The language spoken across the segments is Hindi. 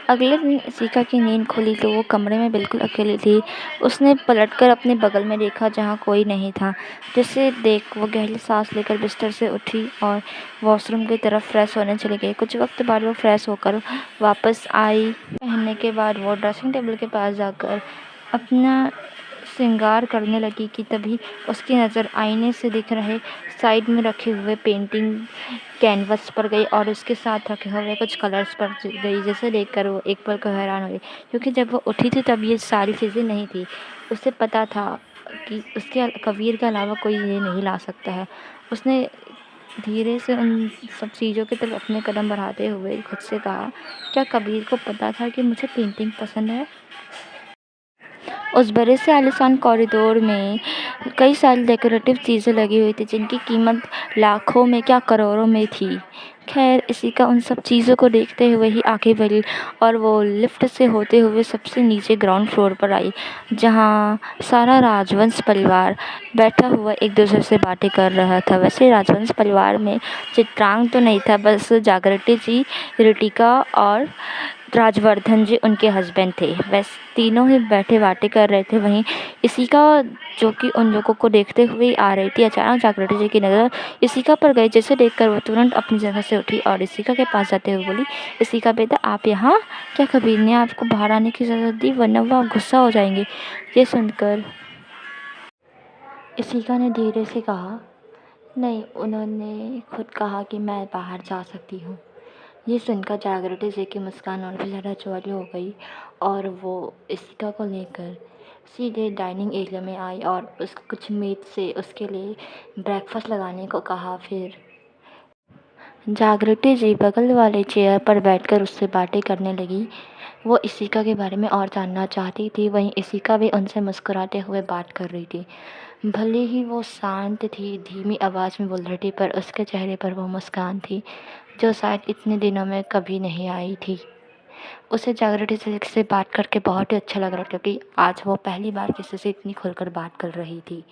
अगले दिन इशिका की नींद खुली तो वो कमरे में बिल्कुल अकेली थी। उसने पलटकर अपने बगल में देखा जहाँ कोई नहीं था, जिसे देख वो गहरी सांस लेकर बिस्तर से उठी और वॉशरूम की तरफ फ्रेश होने चली गई। कुछ वक्त बाद वो फ्रेश होकर वापस आई। पहनने के बाद वो ड्रेसिंग टेबल के पास जाकर अपना श्रृंगार करने लगी कि तभी उसकी नज़र आईने से दिख रहे साइड में रखे हुए पेंटिंग कैनवस पर गई और उसके साथ रखे हुए कुछ कलर्स पर गई, जिसे देखकर वो एक पल को हैरान हो गई, क्योंकि जब वो उठी थी तब ये सारी चीज़ें नहीं थी। उसे पता था कि उसके कबीर के अलावा कोई ये नहीं ला सकता है। उसने धीरे से उन सब चीज़ों की तरफ अपने कदम बढ़ाते हुए खुद से कहा, क्या कबीर को पता था कि मुझे पेंटिंग पसंद है? उस बड़े से आलीशान कॉरिडोर में कई सारी डेकोरेटिव चीज़ें लगी हुई थी, जिनकी कीमत लाखों में क्या करोड़ों में थी। खैर, इशिका उन सब चीज़ों को देखते हुए ही आंखें भरी और वो लिफ्ट से होते हुए सबसे नीचे ग्राउंड फ्लोर पर आई, जहाँ सारा राजवंश परिवार बैठा हुआ एक दूसरे से बातें कर रहा था। वैसे राजवंश परिवार में चित्रांग तो नहीं था, बस जागृति जी, रितिका और राजवर्धन जी उनके हस्बैंड थे। वैसे तीनों ही बैठे बातें कर रहे थे। वहीं इशिका, जो कि उन लोगों को देखते हुए आ रही थी, अचानक जागृति जी की नज़र इशिका पर गई, जिसे देखकर वो तुरंत अपनी जगह से उठी और इशिका के पास जाते हुए बोली, इशिका बेटा, आप यहाँ? क्या कबीर ने आपको बाहर आने की इजाज़त दी? वरना वो आप गुस्सा हो जाएंगे। ये सुनकर इशिका ने धीरे से कहा, नहीं, उन्होंने खुद कहा कि मैं बाहर जा सकती हूँ। ये सुनकर जागृति जी की मुस्कान और भी ज़्यादा चौड़ी हो गई और वो इशिका को लेकर सीधे डाइनिंग एरिया में आई और उस कुछ मेड से उसके लिए ब्रेकफास्ट लगाने को कहा। फिर जागृति जी बगल वाले चेयर पर बैठकर उससे बातें करने लगी। वो इशिका के बारे में और जानना चाहती थी, वहीं इशिका भी उनसे मुस्कुराते हुए बात कर रही थी। भले ही वो शांत थी, धीमी आवाज़ में बोल रही थी, पर उसके चेहरे पर वो मुस्कान थी जो शायद इतने दिनों में कभी नहीं आई थी। उसे जागृति से बात करके बहुत ही अच्छा लग रहा था, क्योंकि आज वो पहली बार किसी से इतनी खुलकर बात कर रही थी।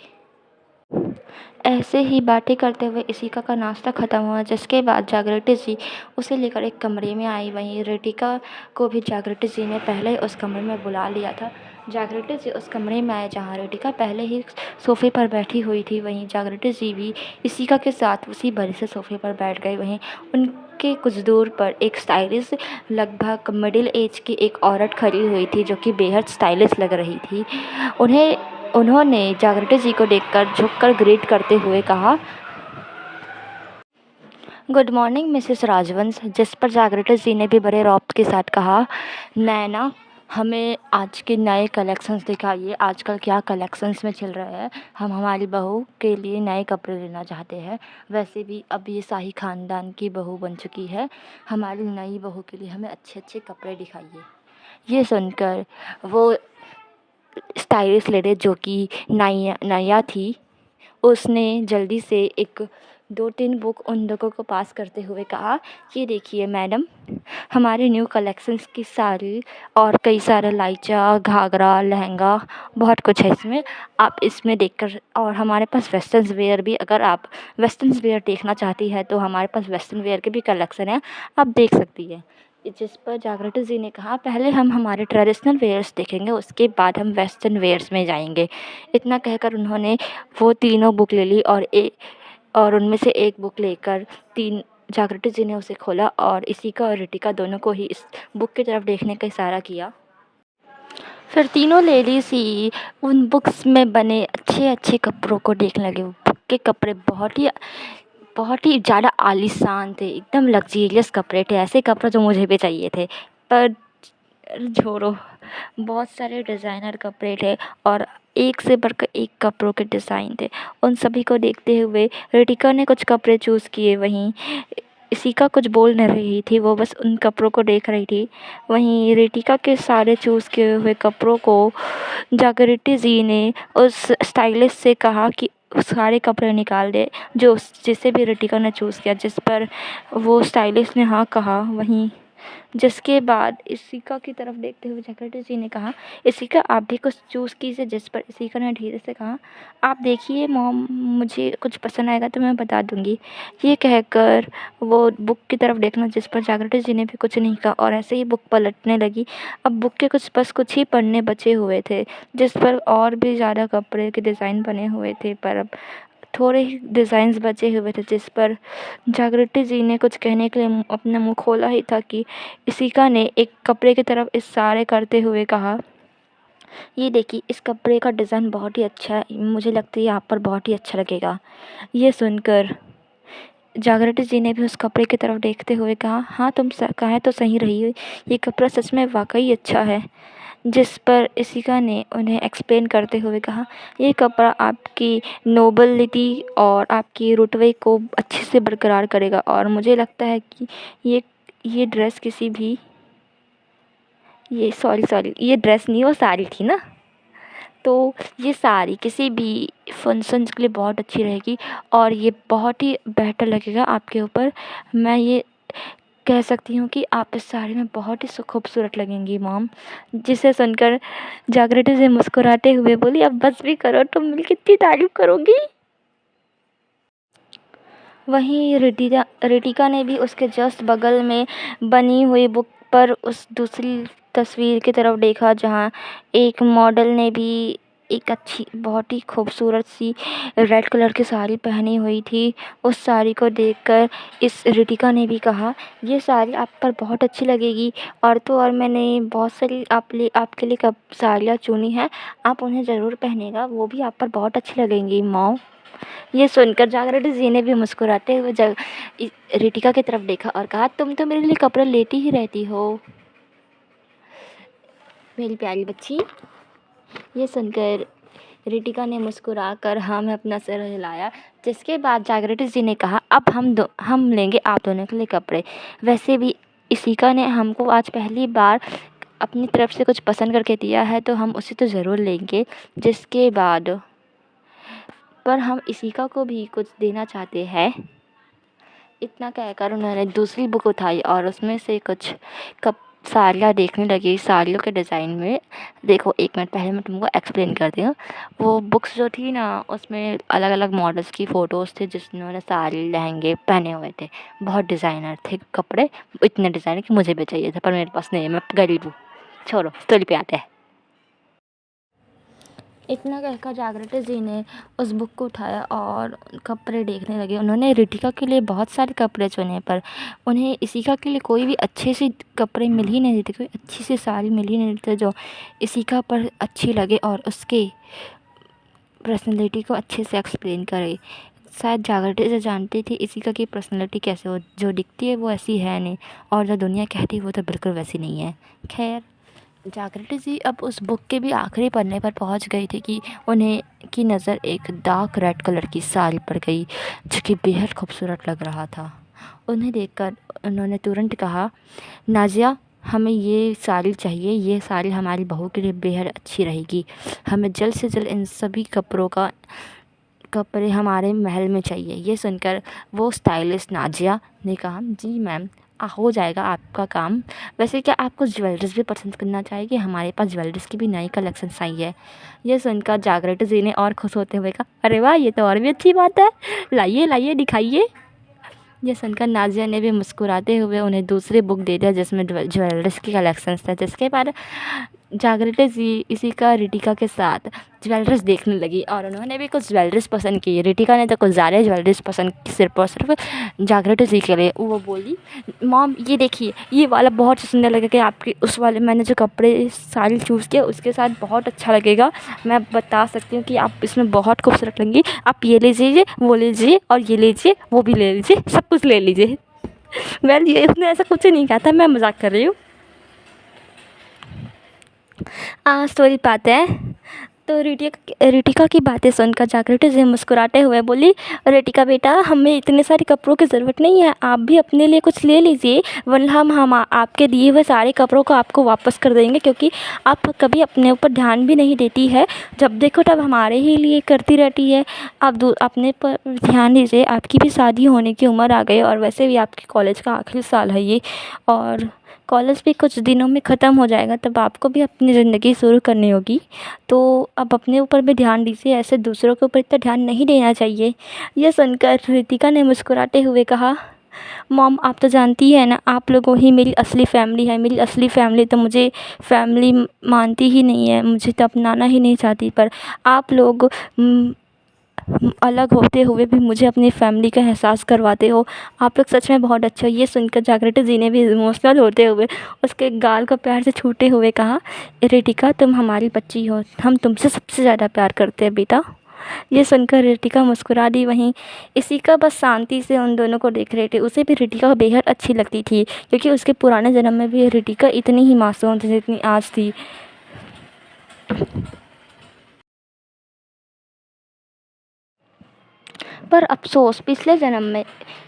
ऐसे ही बातें करते हुए इशिका का नाश्ता ख़त्म हुआ, जिसके बाद जागृति जी उसे लेकर एक कमरे में आई। वहीं रितिका को भी जागृति जी ने पहले ही उस कमरे में बुला लिया था। जागृति जी उस कमरे में आए जहाँ रितिका पहले ही सोफ़े पर बैठी हुई थी। वहीं जागृति जी भी इशिका के साथ उसी बड़े से सोफ़े पर बैठ गई। वहीं उनके कुछ दूर पर एक स्टाइलिश, लगभग मिडिल एज की एक औरत खड़ी हुई थी, जो कि बेहद स्टाइलिश लग रही थी। उन्होंने जागृति जी को देखकर झुककर ग्रीट करते हुए कहा, गुड मॉर्निंग मिसेस राजवंश। जिस पर जागृति जी ने भी बड़े रौब के साथ कहा, नैना, हमें आज के नए कलेक्शंस दिखाइए। आजकल क्या कलेक्शंस में चल रहा है? हम हमारी बहू के लिए नए कपड़े लेना चाहते हैं। वैसे भी अब ये शाही ख़ानदान की बहू बन चुकी है। हमारी नई बहू के लिए हमें अच्छे अच्छे कपड़े दिखाइए। ये सुनकर वो स्टाइलिश लेडी, जो कि नया थी, उसने जल्दी से एक 2-3 बुक उन लोगों को पास करते हुए कहा, ये देखिए मैडम, हमारे न्यू कलेक्शंस की साड़ी और कई सारे लाइचा, घाघरा, लहंगा, बहुत कुछ है इसमें। आप इसमें देखकर, और हमारे पास वेस्टर्न वेयर भी, अगर आप वेस्टर्न वेयर देखना चाहती है तो हमारे पास वेस्टर्न वेयर के भी कलेक्शन है, आप देख सकती है। जिस पर जागृति जी ने कहा, पहले हम हमारे ट्रेडिशनल वेयर्स देखेंगे, उसके बाद हम वेस्टर्न वेयर्स में जाएंगे। इतना कहकर उन्होंने वो तीनों बुक ले ली और उनमें से एक बुक लेकर जागृति जी ने उसे खोला और इशिका और रितिका दोनों को ही इस बुक की तरफ देखने का इशारा किया। फिर तीनों लेडीज़ ही उन बुक्स में बने अच्छे अच्छे कपड़ों को देखने लगे। बुक के कपड़े बहुत ही ज़्यादा आलीशान थे, एकदम लग्जीरियस कपड़े थे, ऐसे कपड़े जो मुझे भी चाहिए थे। पर छोड़ो, बहुत सारे डिज़ाइनर कपड़े थे और एक से बढ़कर एक कपड़ों के डिज़ाइन थे। उन सभी को देखते हुए रितिका ने कुछ कपड़े चूज़ किए। वहीं इशिका कुछ बोल नहीं रही थी, वो बस उन कपड़ों को देख रही थी। वहीं रितिका के सारे चूज़ किए हुए कपड़ों को जागृति जी ने उस स्टाइलिस्ट से कहा कि सारे कपड़े निकाल दे, जिसे भी रितिका ने चूज़ किया, जिस पर वो स्टाइलिस्ट ने हाँ कहा। वहीं जिसके बाद इशिका की तरफ देखते हुए जागृति जी ने कहा, इशिका आप भी कुछ चूज़ कीजिए। जिस पर इशिका ने धीरे से कहा, आप देखिए मॉम, मुझे कुछ पसंद आएगा तो मैं बता दूँगी। ये कहकर वो बुक की तरफ देखना, जिस पर जागृति जी ने भी कुछ नहीं कहा और ऐसे ही बुक पलटने लगी। अब बुक के कुछ ही पन्ने बचे हुए थे, जिस पर और भी ज़्यादा कपड़े के डिज़ाइन बने हुए थे, पर अब थोड़े ही डिज़ाइंस बचे हुए थे, जिस पर जागृति जी ने कुछ कहने के लिए अपना मुँह खोला ही था कि इशिका ने एक कपड़े की तरफ इशारे करते हुए कहा, ये देखिए इस कपड़े का डिज़ाइन बहुत ही अच्छा है, मुझे लगता है यहाँ पर बहुत ही अच्छा लगेगा। ये सुनकर जागृति जी ने भी उस कपड़े की तरफ देखते हुए कहा, हाँ तुम कहे तो सही रही हो, ये कपड़ा सच में वाकई अच्छा है। जिस पर इशिका ने उन्हें एक्सप्लेन करते हुए कहा, ये कपड़ा आपकी नोबिलिटी और आपकी रुतबे को अच्छे से बरकरार करेगा और मुझे लगता है कि ये ड्रेस किसी भी ये सॉरी ये ड्रेस नहीं, वो साड़ी थी ना, तो ये साड़ी किसी भी फंक्शंस के लिए बहुत अच्छी रहेगी और ये बहुत ही बेहतर लगेगा आपके ऊपर। मैं ये कह सकती हूँ कि आप इस साड़ी में बहुत ही खूबसूरत लगेंगी मॉम। जिसे सुनकर जागृति से मुस्कुराते हुए बोली, अब बस भी करो, तुम मिल कितनी तारीफ करोगी। वहीं रिटिका ने भी उसके जस्ट बगल में बनी हुई बुक पर उस दूसरी तस्वीर की तरफ देखा, जहाँ एक मॉडल ने भी एक अच्छी बहुत ही खूबसूरत सी रेड कलर की साड़ी पहनी हुई थी। उस साड़ी को देखकर इस रिटिका ने भी कहा, ये साड़ी आप पर बहुत अच्छी लगेगी और तो और मैंने बहुत सारी आपके लिए कब साड़ियाँ चुनी हैं, आप उन्हें ज़रूर पहनेगा, वो भी आप पर बहुत अच्छी लगेंगी मॉम। ये सुनकर जागृति जी ने भी मुस्कुराते हुए रिटिका की तरफ देखा और कहा, तुम तो मेरे लिए कपड़े लेती ही रहती हो मेरी प्यारी बच्ची। ये सुनकर रिटिका ने मुस्कुराकर हाँ में अपना सिर हिलाया। जिसके बाद जागृति जी ने कहा, अब हम लेंगे आप दोनों के लिए कपड़े। वैसे भी इशिका ने हमको आज पहली बार अपनी तरफ से कुछ पसंद करके दिया है, तो हम उसे तो ज़रूर लेंगे। जिसके बाद पर हम इशिका को भी कुछ देना चाहते हैं। इतना कहकर उन्होंने दूसरी बुक उठाई और उसमें से कुछ साड़ियाँ देखने लगी, साड़ियों के डिज़ाइन में। देखो एक मिनट, पहले मैं तुमको एक्सप्लेन करती हूँ। वो बुक्स जो थी ना, उसमें अलग अलग मॉडल्स की फ़ोटोज़ थे जिन्होंने साड़ी लहंगे पहने हुए थे। बहुत डिज़ाइनर थे कपड़े, इतने डिज़ाइनर कि मुझे भी चाहिए था, पर मेरे पास नहीं है, मैं गरीब हूँ। छोड़ो, स्टोरी पे आते हैं। इतना कहकर जागृति जी ने उस बुक को उठाया और कपड़े देखने लगे। उन्होंने रिटिका के लिए बहुत सारे कपड़े चुने, पर उन्हें इशिका के लिए कोई भी अच्छे से कपड़े मिल ही नहीं थे, कोई अच्छी सी साड़ी मिल ही नहीं थे जो इशिका पर अच्छी लगे और उसके पर्सनैलिटी को अच्छे से एक्सप्लेन करे। शायद जागृति से जानती थी इशिका की पर्सनैलिटी कैसे हो, जो दिखती है वो ऐसी है नहीं और जो दुनिया कहती है वो तो बिल्कुल वैसी नहीं है। खैर, जागृति जी अब उस बुक के भी आखिरी पन्ने पर पहुंच गई थी कि उन्हें की नज़र एक डार्क रेड कलर की साड़ी पर गई, जो कि बेहद खूबसूरत लग रहा था। उन्हें देखकर उन्होंने तुरंत कहा, नाजिया हमें ये साड़ी चाहिए, ये साड़ी हमारी बहू के लिए बेहद अच्छी रहेगी, हमें जल्द से जल्द इन सभी कपड़े हमारे महल में चाहिए। ये सुनकर वो स्टाइलिस्ट नाजिया ने कहा, जी मैम, हो जाएगा आपका काम। वैसे क्या आपको ज्वेलरीज भी पसंद करना चाहिए? हमारे पास ज्वेलरीज की भी नई कलेक्शंस आई है। ये सुनकर जागृति जी ने और खुश होते हुए कहा, अरे वाह, ये तो और भी अच्छी बात है, लाइए लाइए दिखाइए। ये सुनकर नाजिया ने भी मुस्कुराते हुए उन्हें दूसरी बुक दे दिया जिसमें ज्वेलरीज की कलेक्शंस था। जिसके बाद जागृति जी इशिका रिटिका के साथ ज्वेलरीज देखने लगी और उन्होंने भी कुछ ज्वेलरीज पसंद की। रिटिका ने तो कुछ ज़्यादा ज्वेलरीज पसंद की, सिर्फ और सिर्फ जागृति जी के लिए। वो बोली, मॉम ये देखिए, ये वाला बहुत सुंदर लगेगा, आपके उस वाले मैंने जो कपड़े साड़ी चूज़ किया उसके साथ बहुत अच्छा लगेगा। मैं बता सकती हूँ कि आप इसमें बहुत खूबसूरत लगेंगी। आप ये लीजिए, वो लीजिए और ये लीजिए, वो भी ले लीजिए, सब कुछ ले लीजिए। वेल, ये उसने ऐसा कुछ नहीं कहा था, मैं मजाक कर रही हूँ। स्टोरी पाते हैं। तो रिटिका की बातें सुनकर जागृति जी मुस्कुराते हुए बोली, रिटिका बेटा, हमें इतने सारे कपड़ों की ज़रूरत नहीं है, आप भी अपने लिए कुछ ले लीजिए, वरना हम आपके दिए हुए सारे कपड़ों को आपको वापस कर देंगे, क्योंकि आप कभी अपने ऊपर ध्यान भी नहीं देती है, जब देखो तब हमारे ही लिए करती रहती है। आप अपने पर ध्यान दीजिए, आपकी भी शादी होने की उम्र आ गई और वैसे भी आपके कॉलेज का आखिरी साल है ये, और कॉलेज भी कुछ दिनों में ख़त्म हो जाएगा, तब आपको भी अपनी ज़िंदगी शुरू करनी होगी, तो अब अपने ऊपर भी ध्यान दीजिए, ऐसे दूसरों के ऊपर इतना ध्यान नहीं देना चाहिए। यह सुनकर रितिका ने मुस्कुराते हुए कहा, मॉम आप तो जानती है ना, आप लोगों ही मेरी असली फ़ैमिली है। मेरी असली फ़ैमिली तो मुझे फ़ैमिली मानती ही नहीं है, मुझे तो अपनाना ही नहीं चाहती, पर आप लोग अलग होते हुए भी मुझे अपनी फ़ैमिली का एहसास करवाते हो। आप लोग सच में बहुत अच्छे हो। ये सुनकर जागृति जी ने भी इमोशनल होते हुए उसके गाल को प्यार से छूते हुए कहा, रितिका तुम हमारी बच्ची हो, हम तुमसे सबसे ज़्यादा प्यार करते हैं बेटा। ये सुनकर रितिका मुस्कुरा दी। वहीं इशिका बस शांति से उन दोनों को देख रहे थे। उसे भी रितिका बेहद अच्छी लगती थी, क्योंकि उसके पुराने जन्म में भी रितिका इतनी ही मासूम थी जितनी आज थी। पर अफ़सोस पिछले जन्म में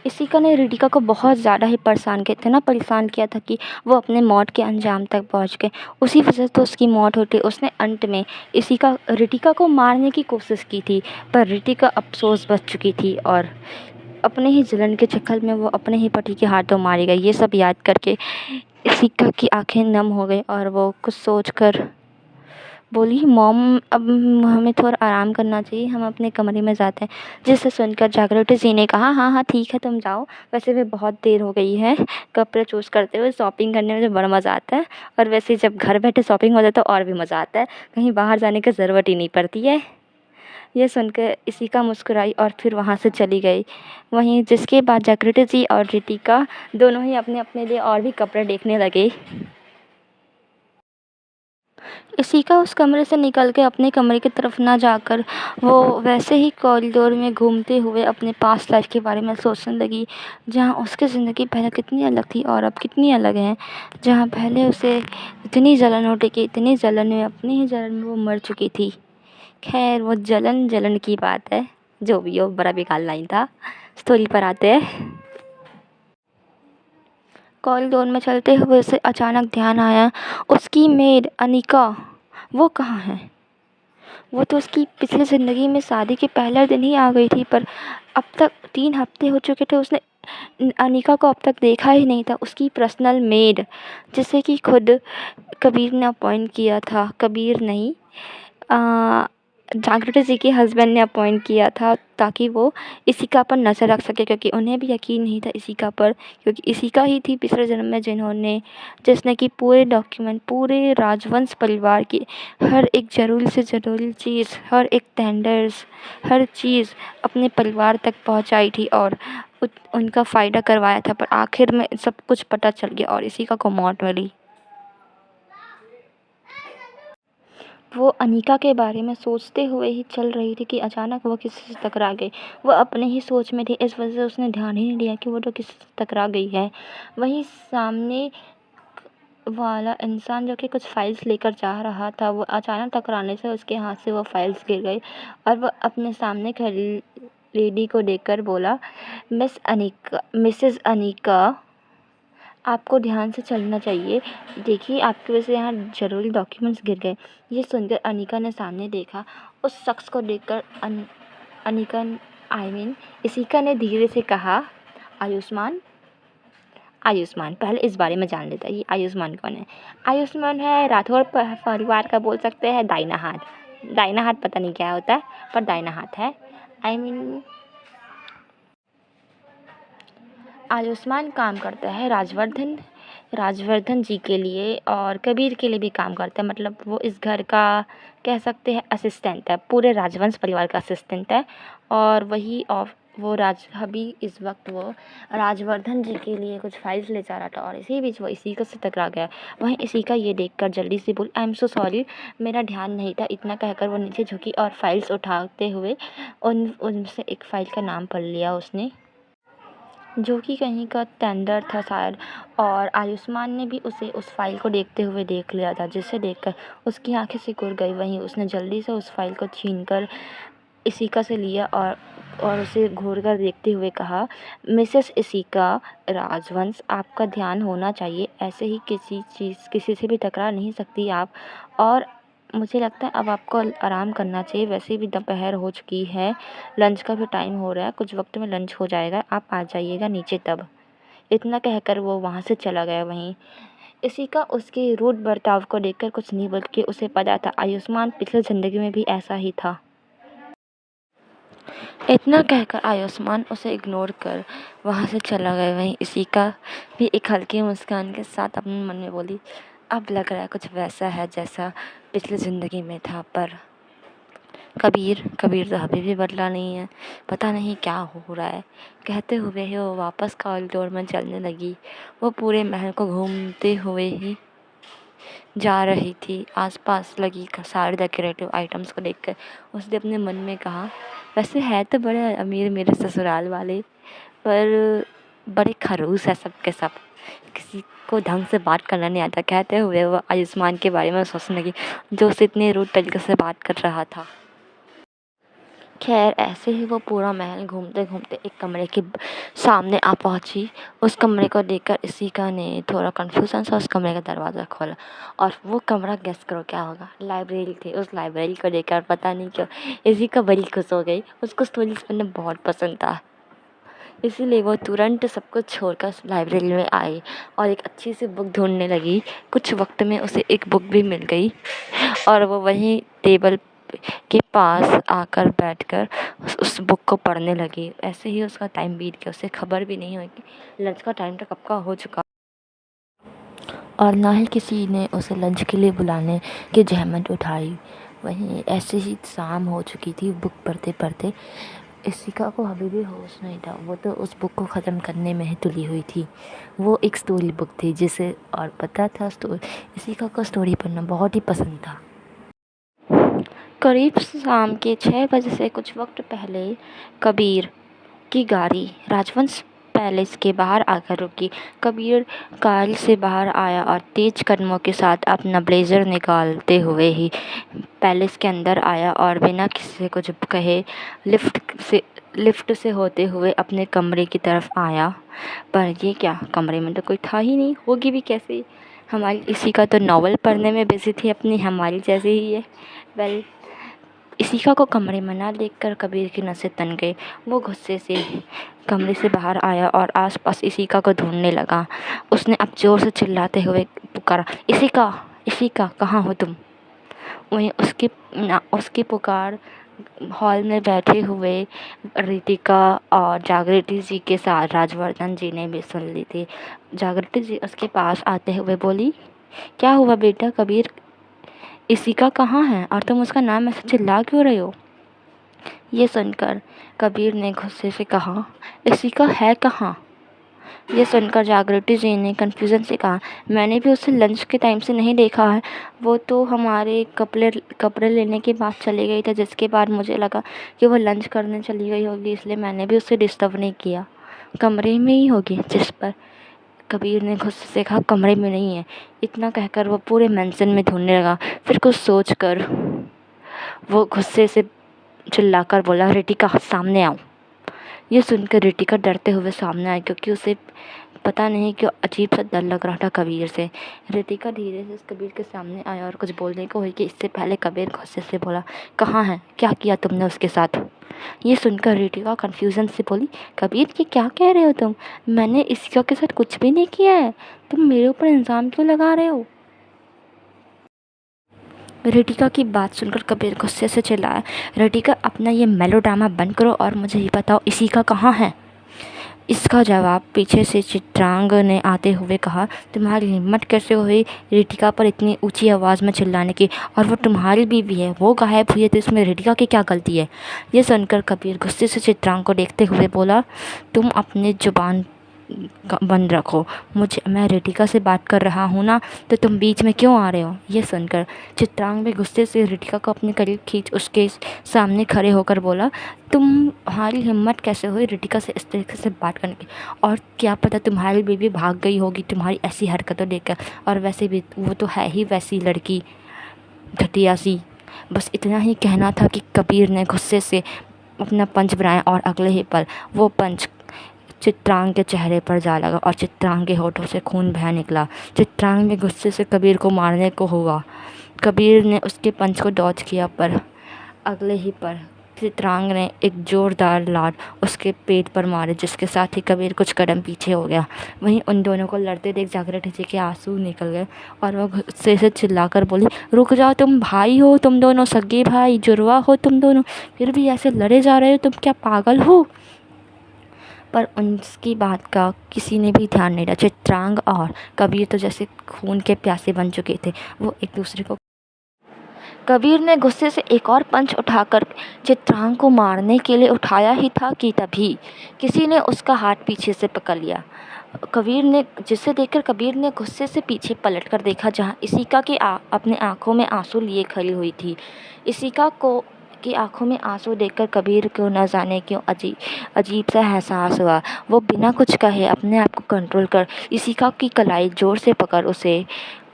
इशिका ने रितिका को बहुत ज़्यादा ही परेशान किया, इतना परेशान किया था कि वो अपने मौत के अंजाम तक पहुंच गए। उसी वजह से उसकी मौत होती, उसने अंत में रितिका को मारने की कोशिश की थी, पर रितिका अफ़सोस बच चुकी थी और अपने ही जलन के चक्कर में वो अपने ही पति के हाथों मारी गई। ये सब याद करके इशिका की आंखें नम हो गई और वो कुछ सोचकर बोली, मॉम अब हमें थोड़ा आराम करना चाहिए, हम अपने कमरे में जाते हैं। जिसे सुनकर जागृति जी ने कहा, हाँ हाँ ठीक है तुम जाओ, वैसे भी बहुत देर हो गई है। कपड़े चूज़ करते हुए शॉपिंग करने में जो बड़ा मज़ा आता है, और वैसे जब घर बैठे शॉपिंग हो जाए तो और भी मज़ा आता है, कहीं बाहर जाने की ज़रूरत ही नहीं पड़ती है। यह सुनकर इशिका मुस्कुराई और फिर वहाँ से चली गई। वहीं जिसके बाद जागृति जी और रितिका दोनों ही अपने अपने लिए और भी कपड़े देखने लगे। इशिका उस कमरे से निकल के अपने कमरे की तरफ ना जाकर वो वैसे ही कॉरिडोर में घूमते हुए अपने पास्ट लाइफ के बारे में सोचने लगी, जहाँ उसकी ज़िंदगी पहले कितनी अलग थी और अब कितनी अलग है। जहाँ पहले उसे इतनी जलन होती कि इतनी जलन में, अपनी ही जलन में वो मर चुकी थी। खैर वो जलन जलन की बात है, जो भी हो, बड़ा बेकार लाइन था। स्टोरी पर आते हैं। कॉरिडोर में चलते हुए उसे अचानक ध्यान आया, उसकी मेड अनिका वो कहाँ है। वो तो उसकी पिछली ज़िंदगी में शादी के पहले दिन ही आ गई थी, पर अब तक 3 हफ्ते हो चुके थे, उसने अनिका को अब तक देखा ही नहीं था। उसकी पर्सनल मेड, जिसे कि खुद कबीर ने अपॉइंट किया था, कबीर नहीं, जागृति जी के हस्बैंड ने अपॉइंट किया था, ताकि वो इशिका पर नज़र रख सके, क्योंकि उन्हें भी यकीन नहीं था इशिका पर, क्योंकि इशिका ही थी पिछले जन्म में जिसने कि पूरे डॉक्यूमेंट, पूरे राजवंश परिवार की हर एक ज़रूरी से ज़रूरी चीज़, हर एक टेंडर्स, हर चीज़ अपने परिवार तक पहुंचाई थी और उनका फ़ायदा करवाया था। पर आखिर में सब कुछ पता चल गया और इशिका को मौत मिली। वो अनिका के बारे में सोचते हुए ही चल रही थी कि अचानक वो किसी से टकरा गई। वो अपने ही सोच में थी, इस वजह से उसने ध्यान ही नहीं दिया कि वो तो किसी से टकरा गई है। वहीं सामने वाला इंसान जो कि कुछ फाइल्स लेकर जा रहा था, वो अचानक टकराने से उसके हाथ से वो फाइल्स गिर गई और वो अपने सामने खड़ी लेडी को देखकर बोला, मिसेस अनिका, आपको ध्यान से चलना चाहिए। देखिए आपकी वजह से यहाँ ज़रूरी डॉक्यूमेंट्स गिर गए। ये सुनकर अनिका ने सामने देखा। उस शख्स को देखकर अनिका इशिका ने धीरे से कहा, आयुष्मान। आयुष्मान, पहले इस बारे में जान लेता है, ये आयुष्मान कौन है। आयुष्मान है राठौर परिवार का, बोल सकते हैं दाहिना हाथ। दाहिना हाथ पता नहीं क्या होता है, पर दाहिना हाथ है। आयुष्मान काम करता है राजवर्धन जी के लिए और कबीर के लिए भी काम करता है। मतलब वो इस घर का कह सकते हैं असिस्टेंट है, पूरे राजवंश परिवार का असिस्टेंट है। और वो अभी इस वक्त वो राजवर्धन जी के लिए कुछ फाइल्स ले जा रहा था और इसी बीच वो इशिका से टकरा गया। वहीं इशिका ये देखकर जल्दी से बोली, आई एम सो सॉरी, मेरा ध्यान नहीं था। इतना कहकर वो नीचे झुकी और फाइल्स उठाते हुए उनसे एक फ़ाइल का नाम पढ़ लिया उसने, जो कि कहीं का टेंडर था शायद। और आयुष्मान ने भी उसे उस फाइल को देखते हुए देख लिया था, जिसे देखकर उसकी आंखें सिकुड़ गई। वहीं उसने जल्दी से उस फाइल को छीनकर इशिका से लिया और उसे घूर कर देखते हुए कहा, मिसेस इशिका राजवंश, आपका ध्यान होना चाहिए, ऐसे ही किसी से भी टकरा नहीं सकती आप। और मुझे लगता है अब आपको आराम करना चाहिए, वैसे भी दोपहर हो चुकी है, लंच का भी टाइम हो रहा है, कुछ वक्त में लंच हो जाएगा, आप आ जाइएगा नीचे तब। इतना कहकर वो वहाँ से चला गया। वहीं इशिका उसके रूड बर्ताव को देखकर कुछ नहीं बल्कि उसे पता था आयुष्मान पिछले ज़िंदगी में भी ऐसा ही था। इतना कहकर आयुष्मान उसे इग्नोर कर वहाँ से चला गया। वहीं इशिका भी एक हल्की मुस्कान के साथ अपने मन में बोली, अब लग रहा है कुछ वैसा है जैसा पिछली ज़िंदगी में था। पर कबीर तो अभी भी बदला नहीं है, पता नहीं क्या हो रहा है। कहते हुए ही वो वापस कॉरिडोर में चलने लगी। वो पूरे महल को घूमते हुए ही जा रही थी। आसपास लगी सारे डेकोरेटिव आइटम्स को देखकर उसने अपने मन में कहा, वैसे है तो बड़े अमीर मेरे ससुराल वाले, पर बड़े खड़ूस है सब के सब, किसी को ढंग से बात करना नहीं आता। कहते हुए वो आयुष्मान के बारे में सोचने लगी जो उससे इतने रूड तरीके से बात कर रहा था। खैर ऐसे ही वो पूरा महल घूमते घूमते एक कमरे के सामने आ पहुंची। उस कमरे को देखकर इशिका ने थोड़ा कन्फ्यूजन से उस कमरे का दरवाज़ा खोला और वो कमरा गेस करो क्या होगा, लाइब्रेरी थी। उस लाइब्रेरी को देखकर पता नहीं क्यों इशिका बड़ी खुश हो गई। उसको स्टोरीज पढ़ना बहुत पसंद था, इसीलिए वो तुरंत सब कुछ छोड़कर लाइब्रेरी में आई और एक अच्छी सी बुक ढूंढने लगी। कुछ वक्त में उसे एक बुक भी मिल गई और वो वहीं टेबल के पास आकर बैठकर उस बुक को पढ़ने लगी। ऐसे ही उसका टाइम बीत गया, उसे खबर भी नहीं हुई कि लंच का टाइम तो कब का हो चुका और ना ही किसी ने उसे लंच के लिए बुलाने की जहमत उठाई। वहीं ऐसे ही शाम हो चुकी थी। बुक पढ़ते पढ़ते इशिका को अभी भी होश नहीं था। वो तो उस बुक को ख़त्म करने में ही तुली हुई थी। वो एक स्टोरी बुक थी जिसे और पता था इशिका को स्टोरी पढ़ना बहुत ही पसंद था। करीब शाम के 6 बजे से कुछ वक्त पहले कबीर की गाड़ी राजवंश पैलेस के बाहर आकर रुकी। कबीर कार से बाहर आया और तेज कदमों के साथ अपना ब्लेजर निकालते हुए ही पैलेस के अंदर आया और बिना किसी से कुछ कहे लिफ्ट से होते हुए अपने कमरे की तरफ आया। पर ये क्या, कमरे में तो कोई था ही नहीं, होगी भी कैसे। हमारी इशिका तो नॉवल पढ़ने में बिजी थी अपनी, हमारी जैसे ही है। वेल, इशिका को कमरे में ना देखकर कबीर की नसें तन गई। वो गुस्से से कमरे से बाहर आया और आसपास इशिका को ढूंढने लगा। उसने अब जोर से चिल्लाते हुए पुकारा, इशिका, इशिका कहाँ हो तुम। वहीं उसकी पुकार हॉल में बैठे हुए रितिका और जागृति जी के साथ राजवर्धन जी ने भी सुन ली थी। जागृति जी उसके पास आते हुए बोली, क्या हुआ बेटा कबीर, इशिका कहाँ है और तुम उसका नाम ऐसे चिल्ला क्यों रहे हो। ये सुनकर कबीर ने गुस्से से कहा, इशिका है कहाँ। ये सुनकर जागृति जी ने कन्फ्यूज़न से कहा, मैंने भी उसे लंच के टाइम से नहीं देखा है। वो तो हमारे कपड़े लेने के बाद चली गई थी, जिसके बाद मुझे लगा कि वो लंच करने चली गई होगी, इसलिए मैंने भी उसे डिस्टर्ब नहीं किया। कमरे में ही होगी। जिस पर कबीर ने गुस्से से कहा, कमरे में नहीं है। इतना कहकर वो पूरे मेंशन में ढूंढने लगा। फिर कुछ सोच कर वो गुस्से से चिल्लाकर बोला, रितिका सामने आओ। ये सुनकर रितिका डरते हुए सामने आई, क्योंकि उसे पता नहीं क्यों अजीब सा डर लग रहा था कबीर से। रितिका धीरे से कबीर के सामने आया और कुछ बोलने को हुई कि इससे पहले कबीर गुस्से से बोला, कहाँ है, क्या किया तुमने उसके साथ। ये सुनकर रितिका कन्फ्यूज़न से बोली, कबीर ये क्या कह रहे हो तुम, मैंने इसका के साथ कुछ भी नहीं किया है, तुम मेरे ऊपर इल्ज़ाम क्यों लगा रहे हो। रितिका की बात सुनकर कबीर गुस्से से चिल्लाया, रितिका अपना ये मेलोड्रामा बंद करो और मुझे ये बताओ इशिका कहाँ है। इसका जवाब पीछे से चित्रांग ने आते हुए कहा, तुम्हारी हिम्मत कैसे हुई रितिका पर इतनी ऊंची आवाज़ में चिल्लाने की, और वो तुम्हारी बीवी है, वो गायब हुई है तो इसमें रितिका की क्या गलती है। ये सुनकर कबीर गुस्से से चित्रांग को देखते हुए बोला, तुम अपनी जुबान बंद रखो, मैं रितिका से बात कर रहा हूँ ना, तो तुम बीच में क्यों आ रहे हो। ये सुनकर चित्रांग भी गुस्से से रितिका को अपने करीब खींच उसके सामने खड़े होकर बोला, तुम्हारी हिम्मत कैसे हुई रितिका से इस तरीके से बात करने की, और क्या पता तुम्हारी बीवी भाग गई होगी तुम्हारी ऐसी हरकतों देखकर, और वैसे भी वो तो है ही वैसी लड़की घटिया सी। बस इतना ही कहना था कि कबीर ने गुस्से से अपना पंच बनाया और अगले ही पल वो पंच चित्रांग के चेहरे पर जा लगा और चित्रांग के होठों से खून बह निकला। चित्रांग में गुस्से से कबीर को मारने को हुआ। कबीर ने उसके पंच को डॉज किया, पर अगले ही पल चित्रांग ने एक ज़ोरदार लात उसके पेट पर मारे, जिसके साथ ही कबीर कुछ कदम पीछे हो गया। वहीं उन दोनों को लड़ते देख जागृति जी के आंसू निकल गए और वो गुस्से से चिल्लाकर बोली, रुक जाओ, तुम भाई हो, तुम दोनों सगे भाई, जुड़वा हो तुम दोनों, फिर भी ऐसे लड़े जा रहे हो, तुम क्या पागल हो? पर उनकी बात का किसी ने भी ध्यान नहीं दिया। चित्रांग और कबीर तो जैसे खून के प्यासे बन चुके थे। वो एक दूसरे को कबीर ने गुस्से से एक और पंच उठाकर चित्रांग को मारने के लिए उठाया ही था कि तभी किसी ने उसका हाथ पीछे से पकड़ लिया। जिसे देखकर कबीर ने गुस्से से पीछे पलटकर देखा, जहां इशिका की अपने आंखों में आंसू लिए खड़ी हुई थी। इशिका की आंखों में आंसू देखकर कबीर को न जाने क्यों अजीब सा एहसास हुआ। वो बिना कुछ कहे अपने आप को कंट्रोल कर इशिका की कलाई जोर से पकड़ उसे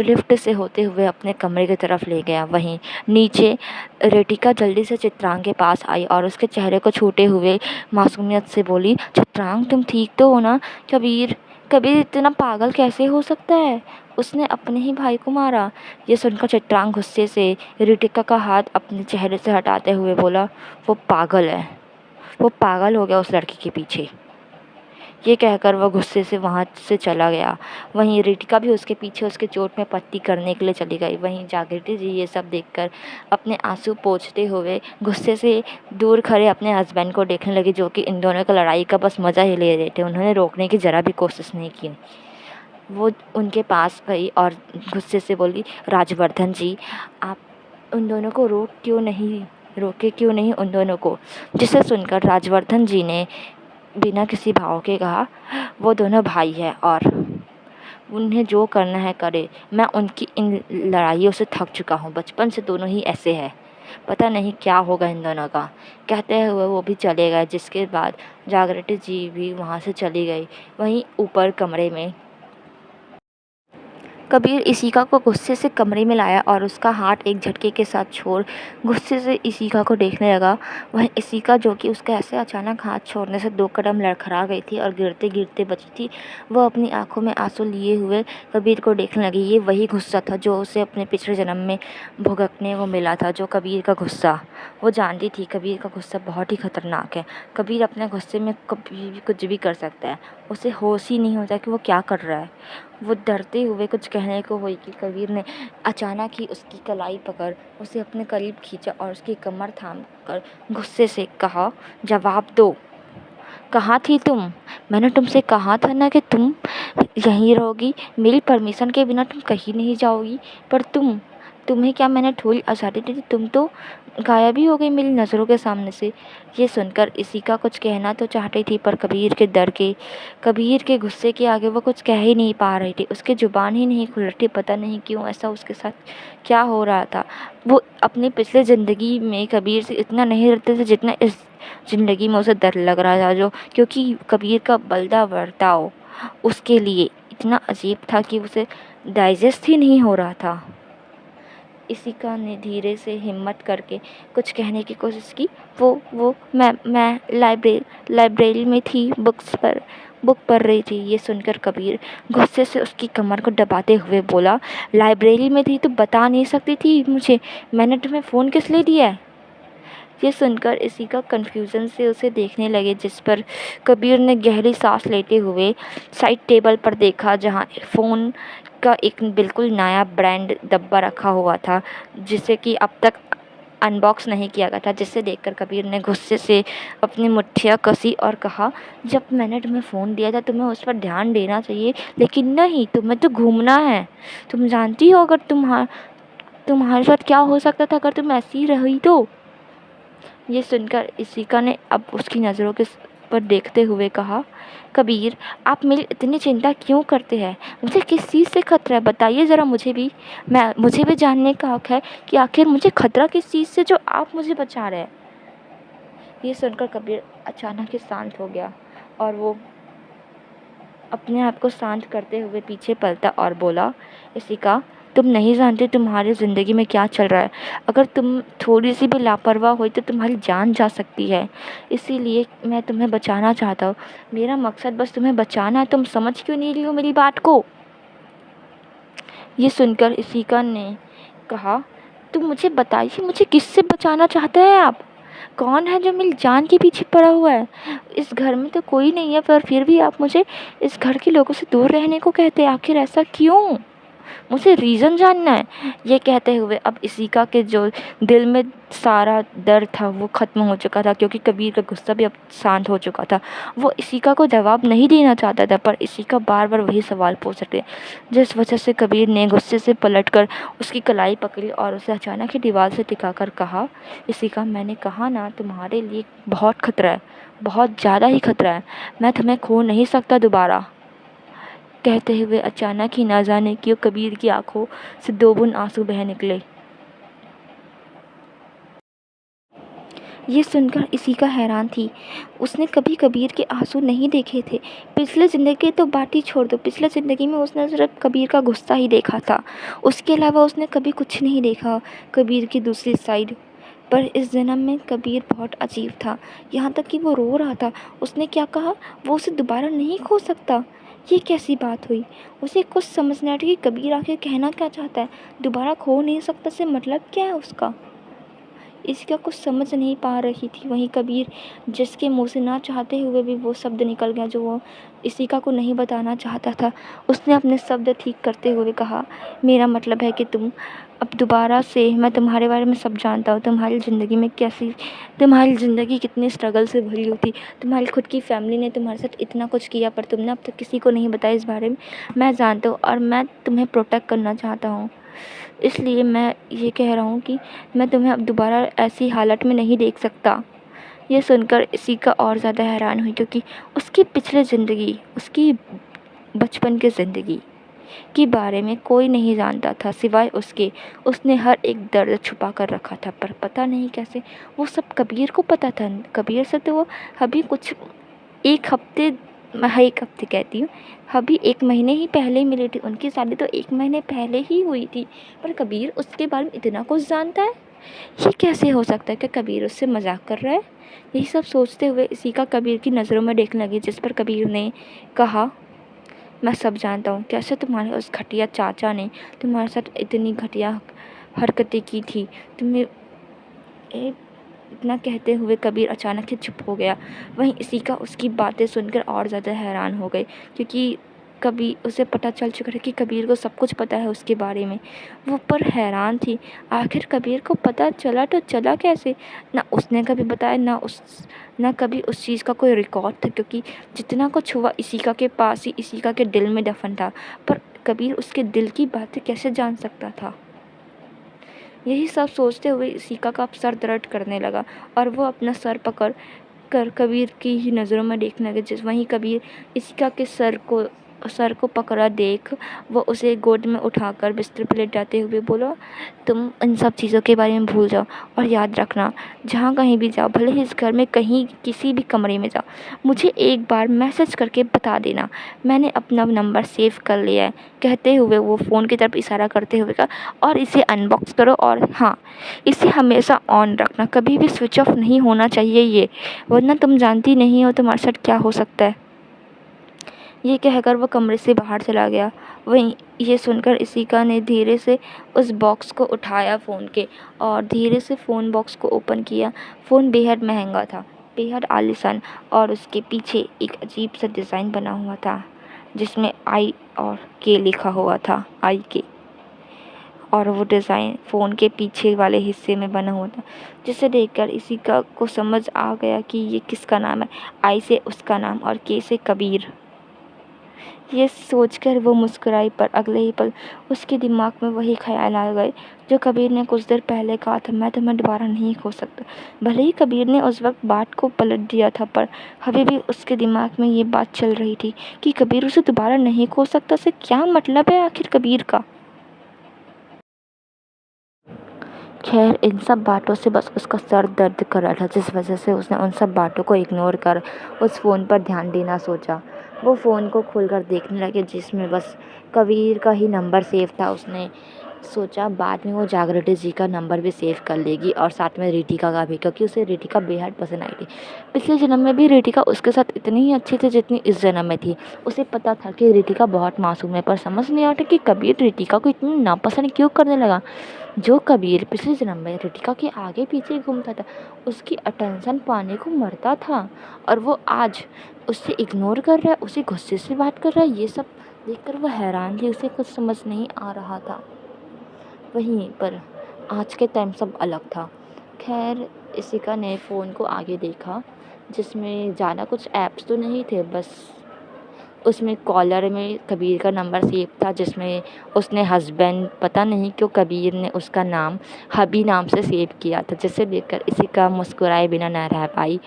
लिफ्ट से होते हुए अपने कमरे की तरफ ले गया। वहीं नीचे रेटिका जल्दी से चित्रांग के पास आई और उसके चेहरे को छूते हुए मासूमियत से बोली, चित्रांग, तुम ठीक तो हो ना? कबीर कबीर इतना पागल कैसे हो सकता है? उसने अपने ही भाई को मारा। ये सुनकर चित्रांग गुस्से से रितिका का हाथ अपने चेहरे से हटाते हुए बोला, वो पागल है, वो पागल हो गया उस लड़की के पीछे। ये कहकर वह गुस्से से वहाँ से चला गया। वहीं रितिका भी उसके पीछे उसके चोट में पट्टी करने के लिए चली गई। वहीं जागृति जी ये सब देखकर अपने आंसू पोंछते हुए गुस्से से दूर खड़े अपने हस्बैंड को देखने लगी, जो कि इन दोनों की लड़ाई का बस मज़ा ही ले रहे थे। उन्होंने रोकने की ज़रा भी कोशिश नहीं की। वो उनके पास गई और गुस्से से बोली, राजवर्धन जी, आप उन दोनों को रोके क्यों नहीं उन दोनों को? जिसे सुनकर राजवर्धन जी ने बिना किसी भाव के कहा, वो दोनों भाई हैं और उन्हें जो करना है करे। मैं उनकी इन लड़ाइयों से थक चुका हूँ। बचपन से दोनों ही ऐसे हैं। पता नहीं क्या होगा इन दोनों का। कहते हुए वो भी चले गए, जिसके बाद जागृति जी भी वहाँ से चली गई। वहीं ऊपर कमरे में कबीर इशिका को गुस्से से कमरे में लाया और उसका हाथ एक झटके के साथ छोड़ गुस्से से इशिका को देखने लगा। वहीं इशिका, जो कि उसका ऐसे अचानक हाथ छोड़ने से 2 कदम लड़खड़ा गई थी और गिरते गिरते बची थी, वह अपनी आंखों में आंसू लिए हुए कबीर को देखने लगी। ये वही गुस्सा था जो उसे अपने पिछले जन्म में भुगतने को मिला था, जो कबीर का गुस्सा। वो जानती थी कबीर का गुस्सा बहुत ही खतरनाक है। कबीर अपने गुस्से में कभी भी कुछ भी कर सकता है। उसे होश ही नहीं होता कि वो क्या कर रहा है। वो डरते हुए कुछ कहने को हुई कि कबीर ने अचानक ही उसकी कलाई पकड़ उसे अपने करीब खींचा और उसकी कमर थाम कर गुस्से से कहा, जवाब दो, कहाँ थी तुम? मैंने तुमसे कहा था ना कि तुम यहीं रहोगी, मेरी परमिशन के बिना तुम कहीं नहीं जाओगी। पर तुम्हें क्या मैंने थोड़ी आज़ादी दी थी? तुम तो गायब ही हो गई मेरी नज़रों के सामने से। ये सुनकर इशिका कुछ कहना तो चाहती थी, पर कबीर के गुस्से के आगे वो कुछ कह ही नहीं पा रही थी। उसकी ज़ुबान ही नहीं खुल रही थी। पता नहीं क्यों ऐसा उसके साथ क्या हो रहा था। वो अपनी पिछले ज़िंदगी में कबीर से इतना नहीं डरते थे जितना इस ज़िंदगी में उसे डर लग रहा था, क्योंकि कबीर का बलदा बर्ताव उसके लिए इतना अजीब था कि उसे डाइजेस्ट ही नहीं हो रहा था। इशिका ने धीरे से हिम्मत करके कुछ कहने की कोशिश की। वो मैं लाइब्रेरी में थी, बुक पढ़ रही थी। ये सुनकर कबीर गुस्से से उसकी कमर को दबाते हुए बोला, लाइब्रेरी में थी तो बता नहीं सकती थी मुझे? मैंने तुम्हें फ़ोन किस लिए दिया है? ये सुनकर इशिका कन्फ्यूज़न से उसे देखने लगे, जिस पर कबीर ने गहरी सांस लेते हुए साइड टेबल पर देखा, जहाँ फ़ोन का एक बिल्कुल नया ब्रांड डब्बा रखा हुआ था, जिसे कि अब तक अनबॉक्स नहीं किया गया था। जिसे देखकर कबीर ने गुस्से से अपनी मुट्ठियाँ कसी और कहा, जब मैंने तुम्हें फ़ोन दिया था तुम्हें उस पर ध्यान देना चाहिए, लेकिन नहीं, तुम्हें तो घूमना है। तुम जानती हो अगर तुम्हारे साथ क्या हो सकता था अगर तुम ऐसी रही तो? ये सुनकर इशिका ने अब उसकी नज़रों के पर देखते हुए कहा, कबीर, आप मेरी इतनी चिंता क्यों करते हैं? मुझे किस चीज़ से खतरा है, बताइए ज़रा मुझे भी। मुझे भी जानने का हक़ है कि आखिर मुझे खतरा किस चीज़ से जो आप मुझे बचा रहे हैं। ये सुनकर कबीर अचानक ही शांत हो गया और वो अपने आप को शांत करते हुए पीछे पलटा और बोला, इशिका, तुम नहीं जानते तुम्हारी ज़िंदगी में क्या चल रहा है। अगर तुम थोड़ी सी भी लापरवाह हुई तो तुम्हारी जान जा सकती है। इसीलिए मैं तुम्हें बचाना चाहता हूँ। मेरा मकसद बस तुम्हें बचाना है। तुम समझ क्यों नहीं रही हो मेरी बात को? ये सुनकर इशिका ने कहा, तुम मुझे बताइए, मुझे किससे बचाना चाहते हैं आप? कौन है जो मेरी जान के पीछे पड़ा हुआ है? इस घर में तो कोई नहीं है, पर फिर भी आप मुझे इस घर के लोगों से दूर रहने को कहते हैं। आखिर ऐसा क्यों? मुझे रीज़न जानना है। ये कहते हुए अब इशिका के जो दिल में सारा दर्द था वो ख़त्म हो चुका था, क्योंकि कबीर का गुस्सा भी अब शांत हो चुका था। वो इशिका को जवाब नहीं देना चाहता था, पर इशिका बार-बार वही सवाल पूछ रही थी, जिस वजह से कबीर ने गुस्से से पलटकर उसकी कलाई पकड़ी और उसे अचानक ही दीवार से टिकाकर कहा, इशिका, मैंने कहा ना, तुम्हारे लिए बहुत खतरा है, बहुत ज़्यादा ही खतरा है। मैं तुम्हें खो नहीं सकता दोबारा। कहते हुए अचानक ही ना जाने क्यों कबीर की आंखों से 2 बूंद आंसू बह निकले। ये सुनकर इशिका हैरान थी। उसने कभी कबीर के आंसू नहीं देखे थे। पिछले ज़िंदगी तो बात ही छोड़ दो, पिछले ज़िंदगी में उसने सिर्फ कबीर का गुस्सा ही देखा था। उसके अलावा उसने कभी कुछ नहीं देखा कबीर की दूसरी साइड। पर इस जन्म में कबीर बहुत अजीब था, यहाँ तक कि वो रो रहा था। उसने क्या कहा? वो उसे दोबारा नहीं खो सकता। ये कैसी बात हुई? उसे कुछ समझ नहीं आता कि कबीर आखिर कहना क्या चाहता है। दोबारा खो नहीं सकता से मतलब क्या है उसका? इसका कुछ समझ नहीं पा रही थी। वहीं कबीर, जिसके मुंह से ना चाहते हुए भी वो शब्द निकल गया जो वो इशिका को नहीं बताना चाहता था, उसने अपने शब्द ठीक करते हुए कहा, मेरा मतलब है कि तुम अब दोबारा से, मैं तुम्हारे बारे में सब जानता हूँ, तुम्हारी ज़िंदगी में कैसी, तुम्हारी ज़िंदगी कितनी स्ट्रगल से भरी हुई थी। तुम्हारी खुद की फैमिली ने तुम्हारे साथ इतना कुछ किया, पर तुमने अब तक किसी को नहीं बताया इस बारे में। मैं जानता हूँ और मैं तुम्हें प्रोटेक्ट करना चाहता हूँ। इसलिए मैं ये कह रहा हूँ कि मैं तुम्हें अब दोबारा ऐसी हालत में नहीं देख सकता। ये सुनकर इशिका और ज़्यादा हैरान हुई, क्योंकि उसकी पिछली ज़िंदगी, उसकी बचपन की ज़िंदगी के बारे में कोई नहीं जानता था सिवाय उसके। उसने हर एक दर्द छुपा कर रखा था, पर पता नहीं कैसे वो सब कबीर को पता था। कबीर से तो वो अभी कुछ एक हफ्ते, मैं 1 हफ्ते कहती हूँ, अभी 1 महीने ही पहले मिली थी। उनकी शादी तो 1 महीने पहले ही हुई थी, पर कबीर उसके बारे में इतना कुछ जानता है। ये कैसे हो सकता है? क्या कबीर उससे मजाक कर रहा है? यही सब सोचते हुए इशिका कबीर की नज़रों में देखने लगी, जिस पर कबीर ने कहा, मैं सब जानता हूँ, कैसे तुम्हारे उस घटिया चाचा ने तुम्हारे साथ इतनी घटिया हरकतें की थी। तुम्हें इतना कहते हुए कबीर अचानक से चुप हो गया। वहीं इशिका उसकी बातें सुनकर और ज़्यादा हैरान हो गई, क्योंकि कभी उसे पता चल चुका था कि कबीर को सब कुछ पता है उसके बारे में। वो पर हैरान थी, आखिर कबीर को पता चला तो चला कैसे? ना उसने कभी बताया, ना कभी उस चीज़ का कोई रिकॉर्ड था, क्योंकि जितना कुछ हुआ इशिका के पास ही, इशिका के दिल में दफन था। पर कबीर उसके दिल की बातें कैसे जान सकता था? यही सब सोचते हुए इशिका का सर दर्द करने लगा और वो अपना सर पकड़ कर कबीर की ही नज़रों में देखने लगे। वहीं कबीर इशिका के सर को पकड़ा देख वो उसे गोद में उठाकर बिस्तर पर लेटाते हुए बोला, तुम इन सब चीज़ों के बारे में भूल जाओ और याद रखना, जहाँ कहीं भी जाओ, भले ही इस घर में कहीं किसी भी कमरे में जाओ, मुझे एक बार मैसेज करके बता देना, मैंने अपना नंबर सेव कर लिया है। कहते हुए वो फ़ोन की तरफ इशारा करते हुए कहा, और इसे अनबॉक्स करो और हाँ, इसे हमेशा ऑन रखना, कभी भी स्विच ऑफ नहीं होना चाहिए ये, वरना तुम जानती नहीं हो तुम्हारे साथ क्या हो सकता है। ये कहकर वो कमरे से बाहर चला गया। वहीं ये सुनकर इशिका ने धीरे से उस बॉक्स को उठाया फ़ोन के, और धीरे से फ़ोन बॉक्स को ओपन किया। फ़ोन बेहद महंगा था, बेहद आलीशान, और उसके पीछे एक अजीब सा डिज़ाइन बना हुआ था, जिसमें आई और के लिखा हुआ था, आई के। और वो डिज़ाइन फ़ोन के पीछे वाले हिस्से में बना हुआ था, जिसे देखकर इशिका को समझ आ गया कि ये किसका नाम है। आई से उसका नाम और के से कबीर। ये सोचकर वो मुस्कुराई, पर अगले ही पल उसके दिमाग में वही ख्याल आ गए जो कबीर ने कुछ देर पहले कहा था, मैं तुम्हें दोबारा नहीं खो सकता। भले ही कबीर ने उस वक्त बात को पलट दिया था, पर अभी भी उसके दिमाग में ये बात चल रही थी कि कबीर उसे दोबारा नहीं खो सकता से क्या मतलब है आखिर कबीर का। खैर, इन सब बातों से बस उसका सर दर्द कर रहा था, जिस वजह से उसने उन सब बातों को इग्नोर कर उस फ़ोन पर ध्यान देना सोचा। वो फ़ोन को खोलकर देखने लगे, जिसमें बस कबीर का ही नंबर सेव था। उसने सोचा बाद में वो जागृति जी का नंबर भी सेव कर लेगी और साथ में रितिका का भी, क्योंकि उसे रितिका बेहद पसंद आई थी। पिछले जन्म में भी रितिका उसके साथ इतनी ही अच्छी थी जितनी इस जन्म में थी। उसे पता था कि रितिका बहुत मासूम है, पर समझ नहीं आता कि कबीर रितिका को इतनी नापसंद क्यों करने लगा। जो कबीर पिछले जन्म में रितिका के आगे पीछे घूमता था, उसकी अटेंशन पाने को मरता था, और वो आज उससे इग्नोर कर रहा है, उसे गुस्से से बात कर रहा है। ये सब देखकर वो हैरान थी, उसे कुछ समझ नहीं आ रहा था। वहीं पर आज के टाइम सब अलग था। खैर, इशिका ने फ़ोन को आगे देखा, जिसमें ज़्यादा कुछ ऐप्स तो नहीं थे, बस उसमें कॉलर में कबीर का नंबर सेव था, जिसमें उसने हस्बैंड, पता नहीं क्यों कबीर ने उसका नाम हबी नाम से सेव किया था, जिसे देखकर इशिका मुस्कुराए बिना न रह पाई।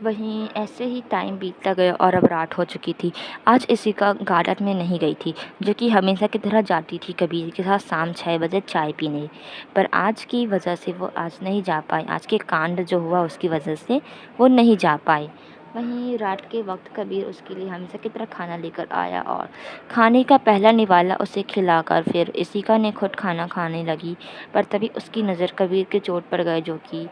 वहीं ऐसे ही टाइम बीतता गया और अब रात हो चुकी थी। आज इशिका गार्डन में नहीं गई थी, जो कि हमेशा की तरह जाती थी कबीर के साथ शाम 6 बजे चाय पीने। पर आज की वजह से वो आज नहीं जा पाई। आज के कांड जो हुआ उसकी वजह से वो नहीं जा पाई। वहीं रात के वक्त कबीर उसके लिए हमेशा की तरह खाना लेकर आया और खाने का पहला निवाला उसे खिलाकर फिर इशिका ने खुद खाना खाने लगी। पर तभी उसकी नज़र कबीर के चोट पर गए, जो कि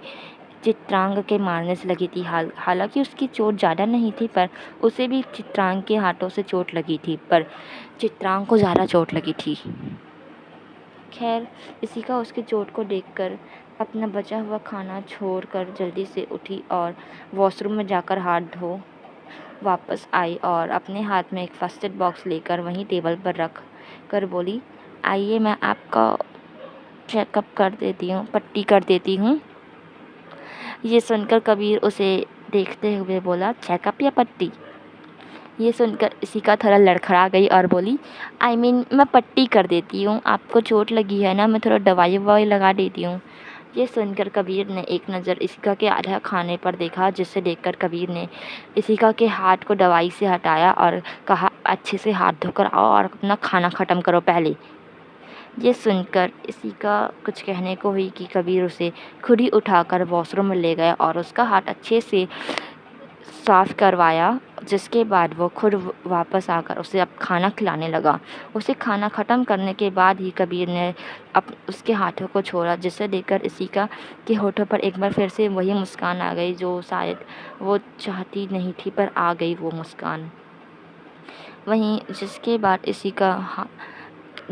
चित्रांग के मारने से लगी थी। हालांकि उसकी चोट ज़्यादा नहीं थी, पर उसे भी चित्रांग के हाथों से चोट लगी थी, पर चित्रांग को ज़्यादा चोट लगी थी। खैर, इशिका उसकी चोट को देखकर अपना बचा हुआ खाना छोड़कर जल्दी से उठी और वॉशरूम में जाकर हाथ धो वापस आई और अपने हाथ में एक फर्स्ट एड बॉक्स लेकर वहीं टेबल पर रख कर बोली, आइए मैं आपका चेकअप कर देती हूँ, पट्टी कर देती हूँ। ये सुनकर कबीर उसे देखते हुए बोला, चेकअप या पट्टी? ये सुनकर इशिका थोड़ा लड़खड़ा गई और बोली, मैं पट्टी कर देती हूँ, आपको चोट लगी है ना, मैं थोड़ा दवाई ववाई लगा देती हूँ। ये सुनकर कबीर ने एक नज़र इशिका के आधा खाने पर देखा, जिसे देखकर कबीर ने इशिका के हाथ को दवाई से हटाया और कहा, अच्छे से हाथ धोकर आओ और अपना खाना ख़त्म करो पहले। ये सुनकर इशिका कुछ कहने को हुई कि कबीर उसे खुद ही उठाकर वॉशरूम में ले गया और उसका हाथ अच्छे से साफ़ करवाया, जिसके बाद वो खुद वापस आकर उसे अब खाना खिलाने लगा। उसे खाना ख़त्म करने के बाद ही कबीर ने उसके हाथों को छोड़ा, जिसे देखकर इशिका के होठों पर एक बार फिर से वही मुस्कान आ गई, जो शायद वो चाहती नहीं थी, पर आ गई वो मुस्कान। वहीं जिसके बाद इशिका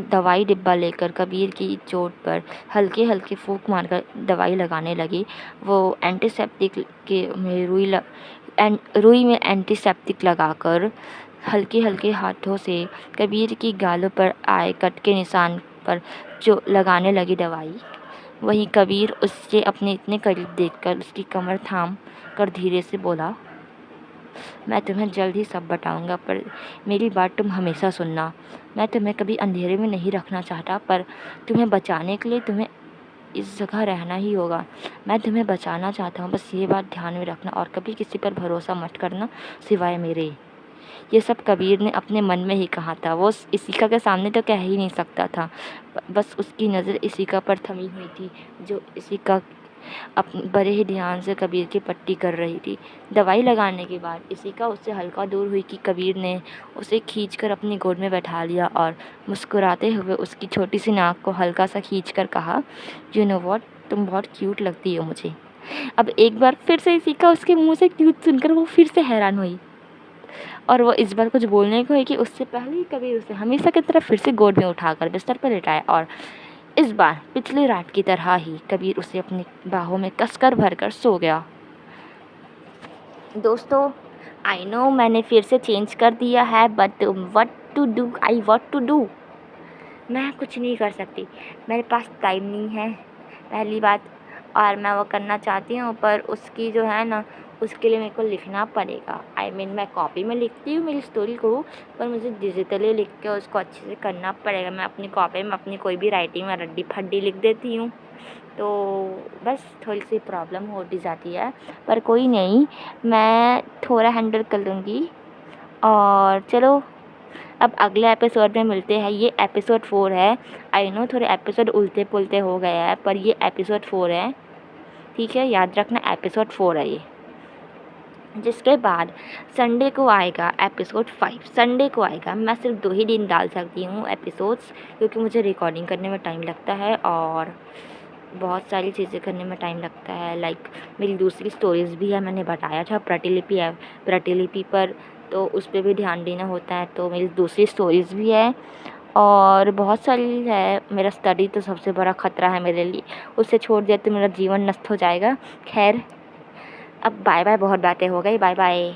दवाई डिब्बा लेकर कबीर की चोट पर हल्के हल्के फूंक मारकर दवाई लगाने लगी। वो एंटीसेप्टिक के में रुई में एंटीसेप्टिक लगाकर हल्के हल्के हाथों से कबीर की गालों पर आए कट के निशान पर जो लगाने लगी दवाई। वहीं कबीर उससे अपने इतने करीब देखकर उसकी कमर थाम कर धीरे से बोला, मैं तुम्हें जल्द ही सब बताऊंगा, पर मेरी बात तुम हमेशा सुनना। मैं तुम्हें कभी अंधेरे में नहीं रखना चाहता, पर तुम्हें बचाने के लिए तुम्हें इस जगह रहना ही होगा। मैं तुम्हें बचाना चाहता हूँ, बस ये बात ध्यान में रखना और कभी किसी पर भरोसा मत करना सिवाय मेरे। ये सब कबीर ने अपने मन में ही कहा था। वो इशिका के सामने तो कह ही नहीं सकता था। बस उसकी नज़र इशिका पर थमी हुई थी, जो इशिका बड़े ही ध्यान से कबीर की पट्टी कर रही थी। दवाई लगाने के बाद इशिका उससे हल्का दूर हुई कि कबीर ने उसे खींचकर अपनी गोद में बैठा लिया और मुस्कुराते हुए उसकी छोटी सी नाक को हल्का सा खींचकर कहा, यू नो व्हाट, तुम बहुत क्यूट लगती हो मुझे। अब एक बार फिर से इशिका उसके मुंह से क्यूट सुनकर वो फिर से हैरान हुई और वो इस बार कुछ बोलने को है कि उससे पहले ही कबीर उसे हमेशा की तरह फिर से गोद में उठाकर बिस्तर पर लेटाया और इस बार पिछली रात की तरह ही कबीर उसे अपनी बाहों में कसकर भरकर सो गया। दोस्तों, आई नो मैंने फिर से चेंज कर दिया है, बट व्हाट टू डू। मैं कुछ नहीं कर सकती, मेरे पास टाइम नहीं है पहली बात, और मैं वो करना चाहती हूँ, पर उसकी जो है ना, उसके लिए मेरे को लिखना पड़ेगा। मैं कॉपी में लिखती हूँ मेरी स्टोरी को, पर मुझे डिजिटली लिख के उसको अच्छे से करना पड़ेगा। मैं अपनी कॉपी में अपनी कोई भी राइटिंग में रड्डी फड्डी लिख देती हूँ, तो बस थोड़ी सी प्रॉब्लम होती जाती है, पर कोई नहीं, मैं थोड़ा हैंडल कर लूँगी। और चलो, अब अगले एपिसोड में मिलते हैं। ये एपिसोड 4 है। आई नो थोड़े एपिसोड उल्टे पुल्टे हो गए हैं, पर ये एपिसोड 4 है, ठीक है, याद रखना एपिसोड 4 है ये। जिसके बाद संडे को आएगा एपिसोड 5। संडे को आएगा। मैं सिर्फ 2 ही दिन डाल सकती हूँ एपिसोड्स, क्योंकि मुझे रिकॉर्डिंग करने में टाइम लगता है और बहुत सारी चीज़ें करने में टाइम लगता है। लाइक मेरी दूसरी स्टोरीज़ भी है, मैंने बताया था प्रतिलिपि है, प्रतिलिपि पर तो उस पे भी ध्यान देना होता है। तो मेरी दूसरी स्टोरीज़ भी है और बहुत सारी है। मेरा स्टडी तो सबसे बड़ा ख़तरा है मेरे लिए, उसे छोड़ दिया तो मेरा जीवन नष्ट हो जाएगा। खैर अब बाय बाय, बहुत बातें हो गई, बाय बाय।